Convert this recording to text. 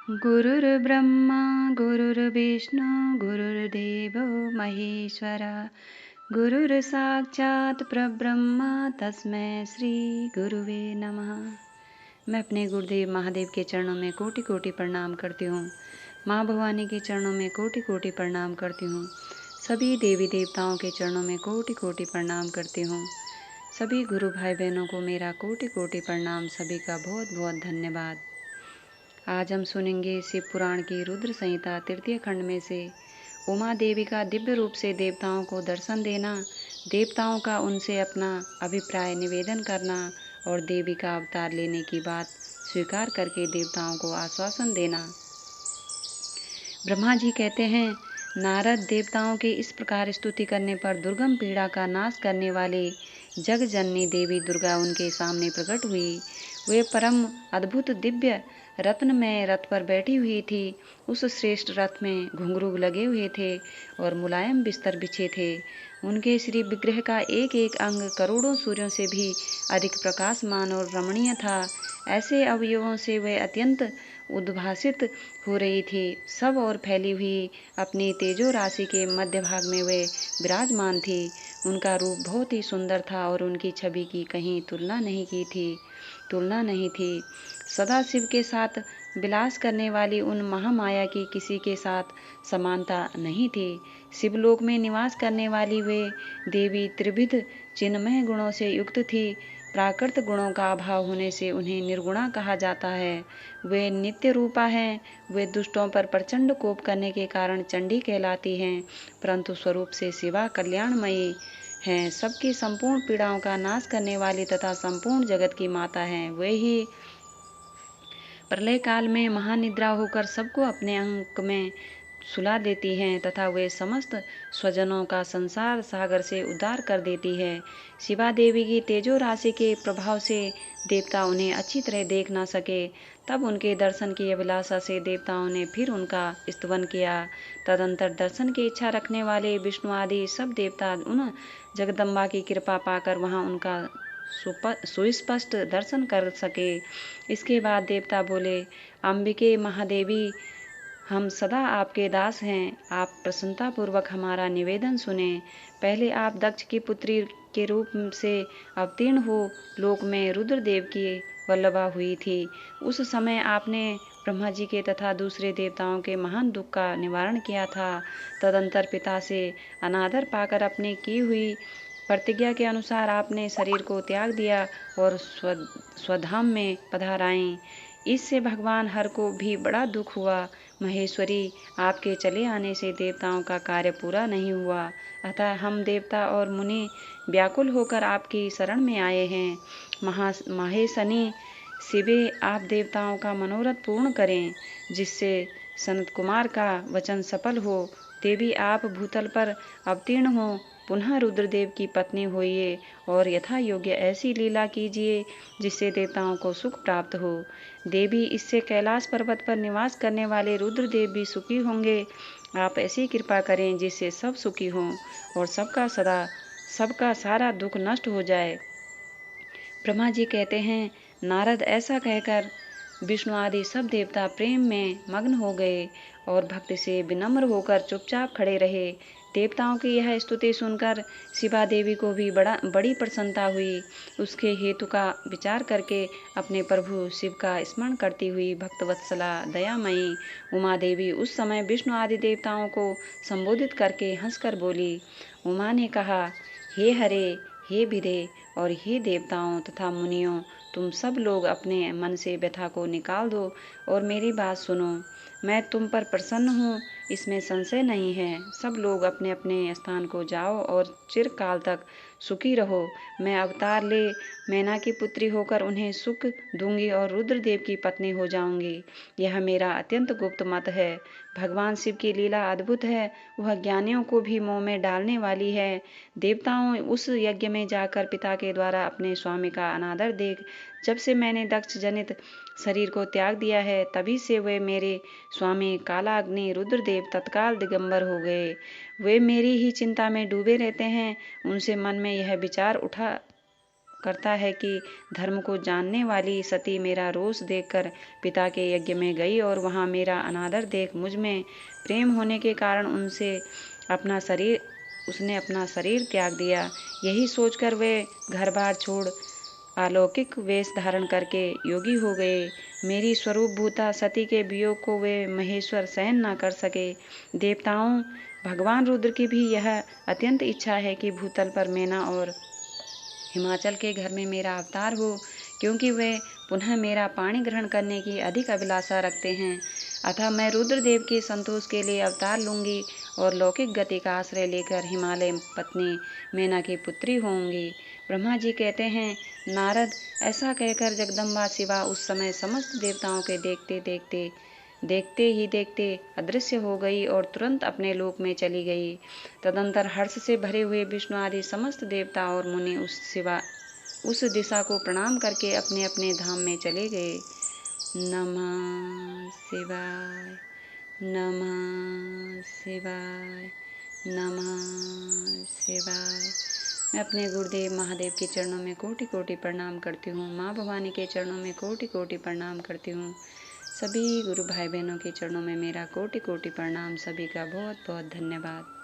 गुरुर्ब्रह्मा गुरुर्विष्णु गुरुर्देवो महेश्वरा गुरुर्साक्षात् परब्रह्म तस्मै श्री गुरुवे नमः। मैं अपने गुरुदेव महादेव के चरणों में कोटि कोटि प्रणाम करती हूँ। माँ भवानी के चरणों में कोटि कोटि प्रणाम करती हूँ। सभी देवी देवताओं के चरणों में कोटि कोटि प्रणाम करती हूँ। सभी गुरु भाई बहनों को मेरा कोटि कोटि प्रणाम। सभी का बहुत बहुत धन्यवाद। आज हम सुनेंगे शिव पुराण की रुद्र संहिता तृतीय खंड में से उमा देवी का दिव्य रूप से देवताओं को दर्शन देना, देवताओं का उनसे अपना अभिप्राय निवेदन करना और देवी का अवतार लेने की बात स्वीकार करके देवताओं को आश्वासन देना। ब्रह्मा जी कहते हैं, नारद देवताओं की इस प्रकार स्तुति करने पर दुर्गम पीड़ा का नाश करने वाले जग जननी देवी दुर्गा उनके सामने प्रकट हुई। वे परम अद्भुत दिव्य रत्नमय रथ पर बैठी हुई थी। उस श्रेष्ठ रथ में घुंघरू लगे हुए थे और मुलायम बिस्तर बिछे थे। उनके श्री विग्रह का एक एक अंग करोड़ों सूर्यों से भी अधिक प्रकाशमान और रमणीय था। ऐसे अवयवों से वे अत्यंत उद्भासित हो रही थी। सब और फैली हुई अपनी तेजो राशि के मध्य भाग में वे विराजमान थी। उनका रूप बहुत ही सुंदर था और उनकी छवि की कहीं तुलना नहीं थी। सदा शिव के साथ विलास करने वाली उन महामाया की किसी के साथ समानता नहीं थी। शिवलोक में निवास करने वाली वे देवी त्रिविध चिन्मय गुणों से युक्त थी। प्राकृत गुणों का अभाव होने से उन्हें निर्गुणा कहा जाता है। वे नित्य रूपा हैं। वे दुष्टों पर प्रचंड कोप करने के कारण चंडी कहलाती हैं, परंतु स्वरूप से शिवा कल्याणमयी हैं। सबकी संपूर्ण पीड़ाओं का नाश करने वाली तथा संपूर्ण जगत की माता हैं। वे ही प्रलय काल में महानिद्रा होकर सबको अपने अंक में सुला देती हैं तथा वे समस्त स्वजनों का संसार सागर से उद्धार कर देती है। शिवा देवी की तेजो राशि के प्रभाव से देवता उन्हें अच्छी तरह देख न सके। तब उनके दर्शन की अभिलाषा से देवताओं ने फिर उनका स्तवन किया। तदंतर दर्शन की इच्छा रखने वाले विष्णु आदि सब देवता उन जगदम्बा की कृपा पाकर वहां उनका सुस्पष्ट दर्शन कर सके। इसके बाद देवता बोले, अंबिके महादेवी, हम सदा आपके दास हैं। आप प्रसन्नता पूर्वक हमारा निवेदन सुने। पहले आप दक्ष की पुत्री के रूप से अवतीर्ण हो लोक में रुद्रदेव की वल्लभा हुई थी। उस समय आपने ब्रह्मा जी के तथा दूसरे देवताओं के महान दुख का निवारण किया था। तदंतर पिता से अनादर पाकर अपनी की हुई प्रतिज्ञा के अनुसार आपने शरीर को त्याग दिया और स्वधाम में पधार आए। इससे भगवान हर को भी बड़ा दुख हुआ। महेश्वरी, आपके चले आने से देवताओं का कार्य पूरा नहीं हुआ, अतः हम देवता और मुनि व्याकुल होकर आपकी शरण में आए हैं। महेशनी शिवे, आप देवताओं का मनोरथ पूर्ण करें, जिससे सनत कुमार का वचन सफल हो। देवी, आप भूतल पर अवतीर्ण हो, पुनः रुद्रदेव की पत्नी होइए और यथा योग्य ऐसी लीला कीजिए जिससे देवताओं को सुख प्राप्त हो। देवी, इससे कैलाश पर्वत पर निवास करने वाले रुद्रदेव भी सुखी होंगे। आप ऐसी कृपा करें जिससे सब सुखी हों और सबका सारा दुख नष्ट हो जाए। ब्रह्मा जी कहते हैं, नारद, ऐसा कहकर विष्णु आदि सब देवता प्रेम में मग्न हो गए और भक्ति से विनम्र होकर चुपचाप खड़े रहे। देवताओं की यह स्तुति सुनकर शिवा देवी को भी बड़ी प्रसन्नता हुई। उसके हेतु का विचार करके अपने प्रभु शिव का स्मरण करती हुई भक्तवत्सला दयामयी उमा देवी उस समय विष्णु आदि देवताओं को संबोधित करके हंसकर बोली। उमा ने कहा, हे हरे, हे वीरे और हे देवताओं तथा मुनियों, तुम सब लोग अपने मन से व्यथा को निकाल दो और मेरी बात सुनो। मैं तुम पर प्रसन्न हूँ, इसमें संशय नहीं है। सब लोग अपने अपने स्थान को जाओ और चिरकाल तक सुखी रहो। मैं अवतार ले मैना की पुत्री होकर उन्हें सुख दूंगी और रुद्रदेव की पत्नी हो जाऊंगी। यह मेरा अत्यंत गुप्त मत है। भगवान शिव की लीला अद्भुत है। वह ज्ञानियों को भी मोह में डालने वाली है। देवताओं, उस यज्ञ में जाकर पिता के द्वारा अपने स्वामी का अनादर देख, जब से मैंने दक्ष जनित शरीर को त्याग दिया है, तभी से वे मेरे स्वामी कालाग्नि रुद्रदेव तत्काल दिगंबर हो गए। वे मेरी ही चिंता में डूबे रहते हैं। उनसे मन में यह विचार उठा करता है कि धर्म को जानने वाली सती मेरा रोष देखकर पिता के यज्ञ में गई और वहाँ मेरा अनादर देख मुझ में प्रेम होने के कारण उसने अपना शरीर त्याग दिया। यही सोचकर वे घर बार छोड़ अलौकिक वेश धारण करके योगी हो गए। मेरी स्वरूप भूता सती के वियोग को वे महेश्वर सहन न कर सके। देवताओं, भगवान रुद्र की भी यह अत्यंत इच्छा है कि भूतल पर मैना और हिमाचल के घर में मेरा अवतार हो, क्योंकि वे पुनः मेरा पाणी ग्रहण करने की अधिक अभिलाषा रखते हैं। अतः मैं रुद्रदेव के संतोष के लिए अवतार लूंगी और लौकिक गति का आश्रय लेकर हिमालय पत्नी मैना की पुत्री होंगी। ब्रह्मा जी कहते हैं, नारद, ऐसा कहकर जगदम्बा शिवा उस समय समस्त देवताओं के देखते ही देखते अदृश्य हो गई और तुरंत अपने लोक में चली गई। तदंतर हर्ष से भरे हुए विष्णु आदि समस्त देवता और मुनि उस दिशा को प्रणाम करके अपने अपने धाम में चले गए। नमः शिवाय, नमः शिवाय, नमः शिवाय। मैं अपने गुरुदेव महादेव के चरणों में कोटि कोटि प्रणाम करती हूँ। माँ भवानी के चरणों में कोटि कोटि प्रणाम करती हूँ। सभी गुरु भाई बहनों के चरणों में मेरा कोटि कोटि प्रणाम। सभी का बहुत बहुत धन्यवाद।